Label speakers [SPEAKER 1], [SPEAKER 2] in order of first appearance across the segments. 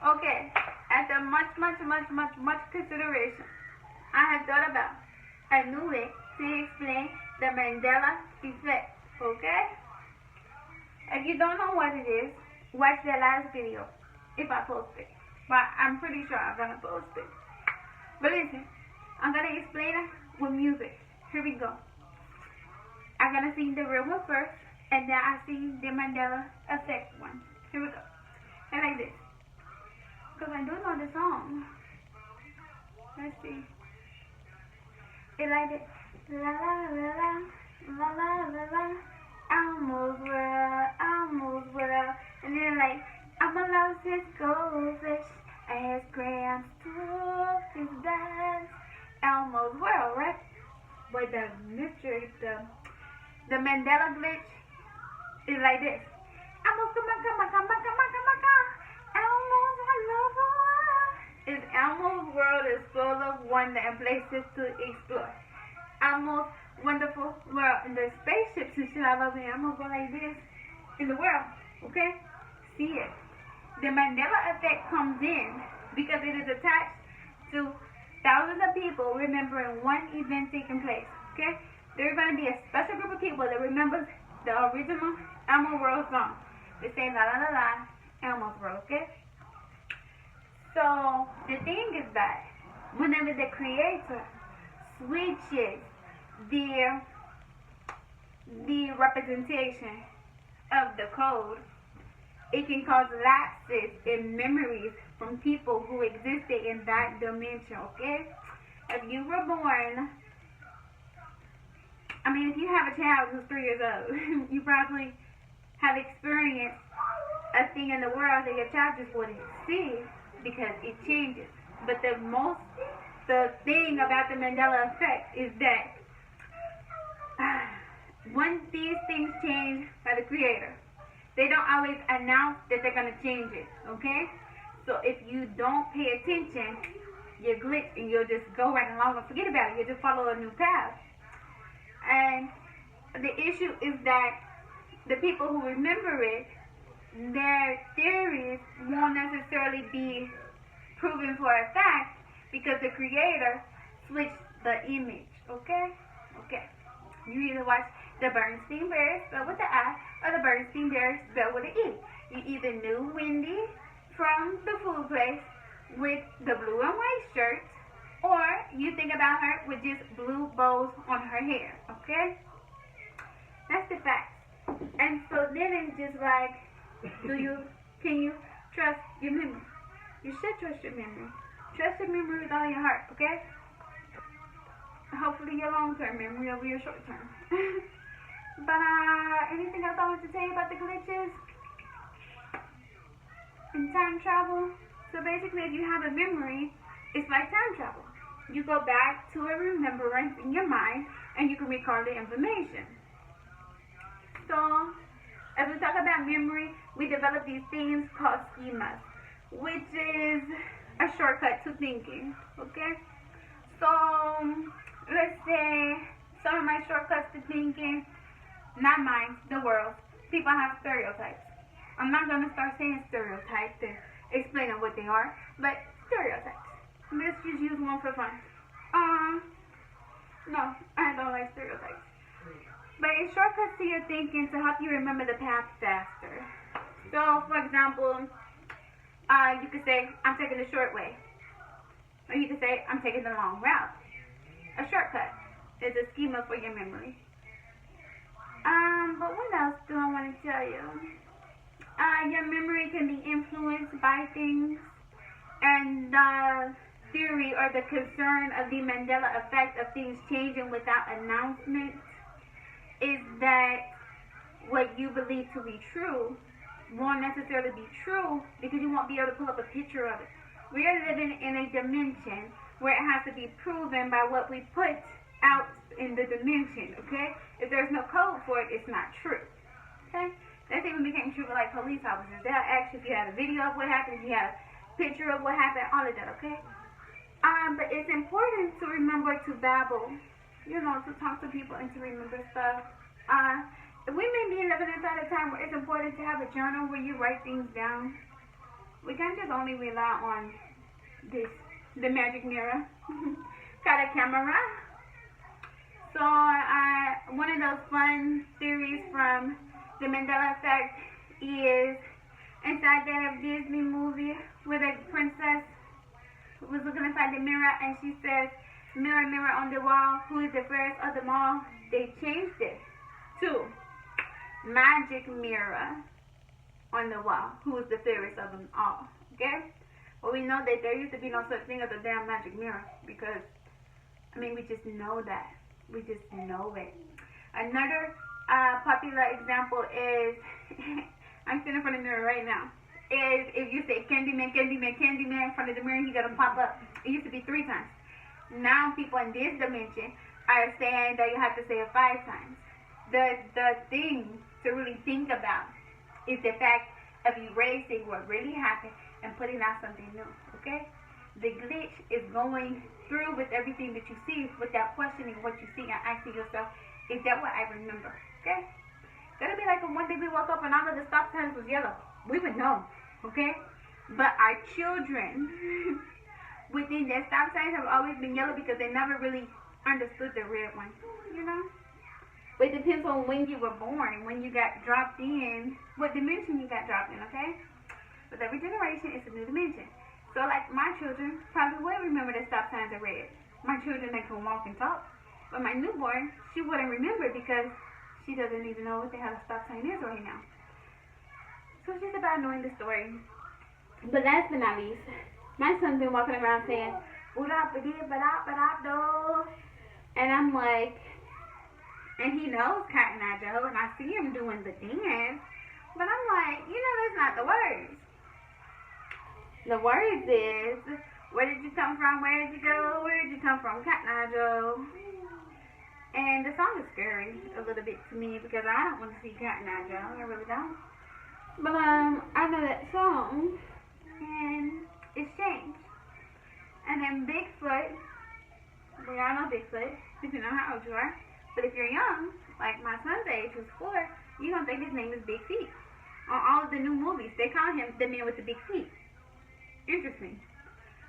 [SPEAKER 1] Okay, after much consideration, I have thought about a new way to explain the Mandela effect. Okay? If you don't know what it is, watch the last video if I post it. But I'm pretty sure I'm gonna post it. But listen, I'm gonna explain it with music. Here we go. I'm gonna sing the real one first, and then I sing the Mandela effect one. Here we go. And like this. Because I do know the song. Let's see. It like this. La la la la. La la la la. Almost well. And then like, I'm a lost his goldfish. As Graham took his dance. Almost well, right? But the mystery, the Mandela glitch is like this. Almost Elmo's world is full of wonder and places to explore. Elmo's wonderful world, and there's spaceships and shit all over here. I'm gonna go like this in the world, okay? See it. The Mandela effect comes in because it is attached to thousands of people remembering one event taking place, okay? There's gonna be a special group of people that remembers the original Elmo World song. They say la la la la, Elmo's World, okay? So the thing is that whenever the creator switches the representation of the code, it can cause lapses in memories from people who existed in that dimension, okay? If you were born, if you have a child who's 3 years old, you probably have experienced a thing in the world that your child just wouldn't see because it changes. But the thing about the Mandela effect is that when these things change by the creator, they don't always announce that they're going to change it, okay? So if you don't pay attention, you glitch and you'll just go right along and forget about it. You'll just follow a new path. And the issue is that the people who remember it, their theories won't necessarily be proven for a fact because the creator switched the image, okay? Okay. You either watch the Bernstein Bears spelled with the I or the Bernstein Bears spelled with an E. You either knew Wendy from the food place with the blue and white shirt, or you think about her with just blue bows on her hair, okay? That's the fact. And so then it's just like, can you trust your memory? You should trust your memory. Trust your memory with all your heart, okay? Hopefully your long-term memory over your short-term. But anything else I want to tell you about the glitches? And time travel? So basically, if you have a memory, it's like time travel. You go back to a remembrance in your mind, and you can recall the information. So, as we talk about memory, we develop these things called schemas, which is a shortcut to thinking, okay? So, let's say some of my shortcuts to thinking, not mine, the world's. People have stereotypes. I'm not going to start saying stereotypes and explaining what they are, but stereotypes. Let's just use one for fun. No, I don't like stereotypes. But it's shortcuts to your thinking to help you remember the path faster. So, for example, you could say, I'm taking the short way. Or you could say, I'm taking the long route. A shortcut is a schema for your memory. But what else do I want to tell you? Your memory can be influenced by things, and the theory or the concern of the Mandela effect of things changing without announcement is that what you believe to be true won't necessarily be true because you won't be able to pull up a picture of it. We are living in a dimension where it has to be proven by what we put out in the dimension, okay? If there's no code for it, it's not true, okay? That even became true for like police officers. They'll ask you if you have a video of what happened, if you have a picture of what happened, all of that, okay? But it's important to remember to babble, to talk to people and to remember stuff. We may be living inside a time where it's important to have a journal where you write things down. We can't just only rely on the magic mirror. Got a camera. So one of those fun theories from the Mandela effect is inside that Disney movie where the princess was looking inside the mirror and she says, "Mirror, mirror on the wall, who is the fairest of them all?" They changed it to magic mirror on the wall, who is the fairest of them all. Okay? Well, we know that there used to be no such thing as a damn magic mirror because, I mean, we just know that. We just know it. Another popular example is, I'm sitting in front of the mirror right now, is if you say Candyman, Candyman, Candyman in front of the mirror, he's going to pop up. It used to be 3 times. Now people in this dimension are saying that you have to say it 5 times. The thing to really think about is the fact of erasing what really happened and putting out something new, okay? The glitch is going through with everything that you see without questioning what you see and asking yourself, is that what I remember, okay? That'll be like when one day we woke up and all of the stop signs was yellow. We would know, okay? But our children within their stop signs have always been yellow because they never really understood the red one, you know? But it depends on when you were born, when you got dropped in, what dimension you got dropped in, okay? With every generation, it's a new dimension. So, like, my children probably will remember the stop signs are red. My children, they can walk and talk. But my newborn, she wouldn't remember because she doesn't even know what the hell a stop sign is right now. So, it's just about knowing the story. But last but not least, my son's been walking around saying, and I'm like, and he knows Cotton Eye Joe, and I see him doing the dance. But I'm like, you know, that's not the words. The words is, where did you come from? Where did you go? Where did you come from? Cotton Eye Joe. And the song is scary a little bit to me because I don't want to see Cotton Eye Joe. I really don't. But I know that song, and it's changed. And then Bigfoot, we all know Bigfoot, depending on how old you are. But if you're young, like my son's age, who's 4, you're going to think his name is Big Feet. On all of the new movies, they call him the man with the big feet. Interesting.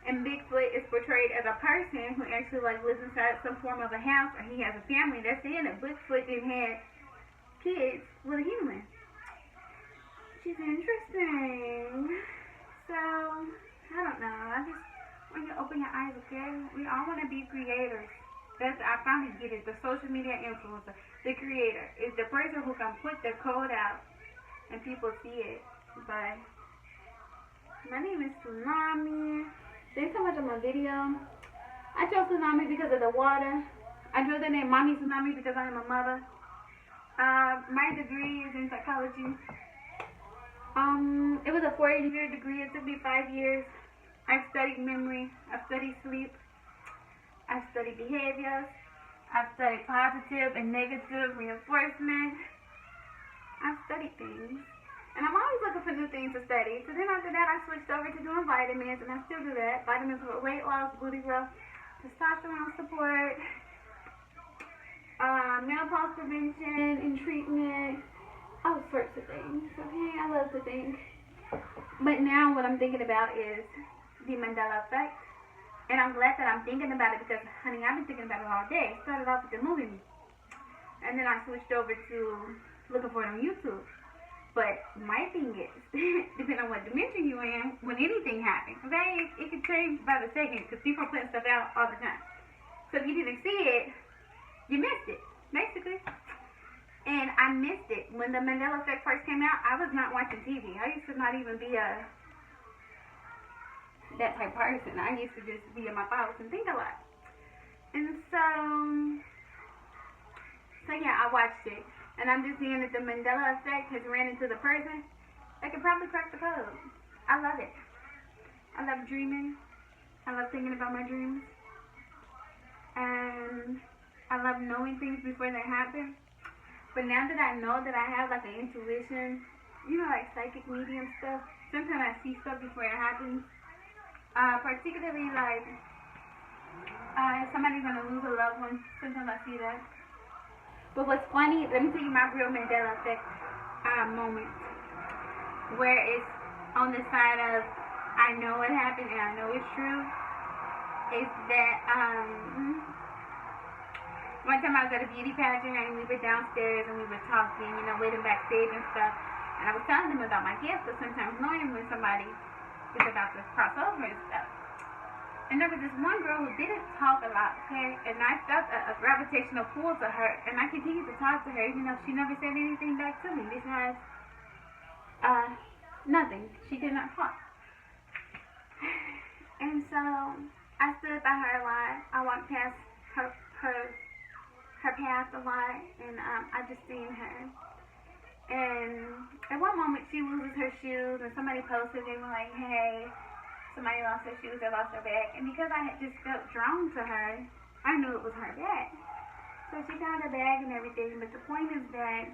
[SPEAKER 1] And Bigfoot is portrayed as a person who actually like lives inside some form of a house, or he has a family. That's saying that Bigfoot didn't have kids with a human. Which is interesting. So, I don't know. I just want you to open your eyes, okay? We all want to be creators. I finally get it. The social media influencer, the creator, is the person who can put the code out and people see it. But my name is Tsunami. Thanks so much on my video. I chose Tsunami because of the water. I chose the name Mommy Tsunami because I am a mother. My degree is in psychology. It was a 4-year degree. It took me 5 years. I've studied memory. I've studied sleep. I've studied behaviors. I've studied positive and negative reinforcement. I've studied things. And I'm always looking for new things to study. So then after that, I switched over to doing vitamins, and I still do that. Vitamins for weight loss, booty growth, testosterone support, menopause prevention and treatment, all sorts of things. Okay, I love to think. But now what I'm thinking about is the Mandela effect. And I'm glad that I'm thinking about it because, honey, I've been thinking about it all day. Started off with the movie. And then I switched over to looking for it on YouTube. But my thing is, depending on what dimension you're in, when anything happens, okay, it can change by the second because people are putting stuff out all the time. So if you didn't see it, you missed it, basically. And I missed it. When the Mandela effect first came out, I was not watching TV. I used to not even be that type of person. I used to just be in my thoughts and think a lot. And so yeah, I watched it. And I'm just seeing that the Mandela effect has ran into the person that can probably crack the code. I love it. I love dreaming. I love thinking about my dreams. And I love knowing things before they happen. But now that I know that I have like an intuition, you know, like psychic medium stuff, sometimes I see stuff before it happens. Particularly like if somebody's going to lose a loved one, sometimes I see that. But what's funny, let me tell you my real Mandela effect moment, where it's on the side of I know what happened and I know it's true. Is that one time I was at a beauty pageant and we were downstairs and we were talking, you know, waiting backstage and stuff. And I was telling them about my gift, but sometimes knowing when somebody is about to cross over and stuff. And there was this one girl who didn't talk a lot, okay? And I felt a gravitational pull to her, and I continued to talk to her, even though she never said anything back to me because nothing. She did not talk. And so I stood by her a lot. I walked past her path a lot, and I just seen her. And at one moment, she loses her shoes, and somebody posted, they were like, hey, somebody lost her shoes, they lost her bag. And because I had just felt drawn to her, I knew it was her bag. So she found her bag and everything, but the point is that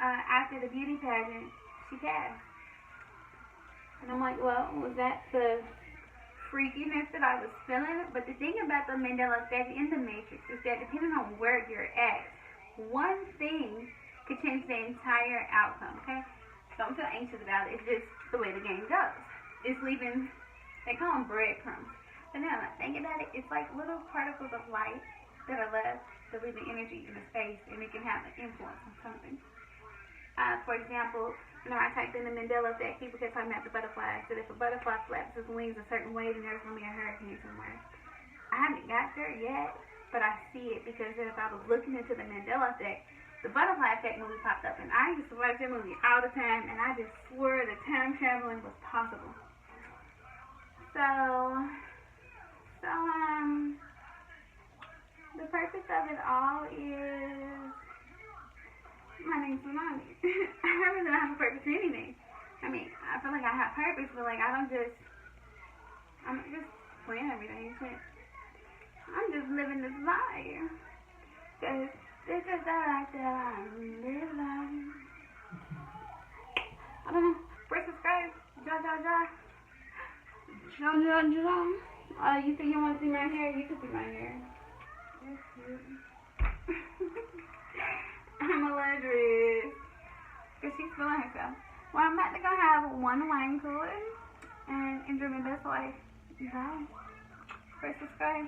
[SPEAKER 1] after the beauty pageant, she passed. And I'm like, well, was that the freakiness that I was feeling? But the thing about the Mandela effect in the Matrix is that depending on where you're at, one thing could change the entire outcome, okay? Don't feel anxious about it. It's just the way the game goes. It's leaving, they call them breadcrumbs. But now, think about it, it's like little particles of light that are left to leave the energy in the space, and it can have an influence on something. For example, you know, I typed in the Mandela effect, people kept talking about the butterfly. I said if a butterfly flaps its wings a certain way, then there's going to be a hurricane somewhere. I haven't got there yet, but I see it because if I was looking into the Mandela effect, the butterfly effect movie popped up, and I used to watch that movie all the time, and I just swore that time traveling was possible. So the purpose of it all is, my name's Tsunami. I really don't have a purpose to anything. I mean, I feel like I have purpose, but like I'm not just playing everything. I'm just living this life. Cause this is the life that I'm living. I don't know. Press subscribe. You think you want to see my hair? You can see my hair. That's cute. I'm allergic. Because she's feeling herself. Well, I'm about to go have one wine cooler and enjoy my best life. Bye. Press subscribe.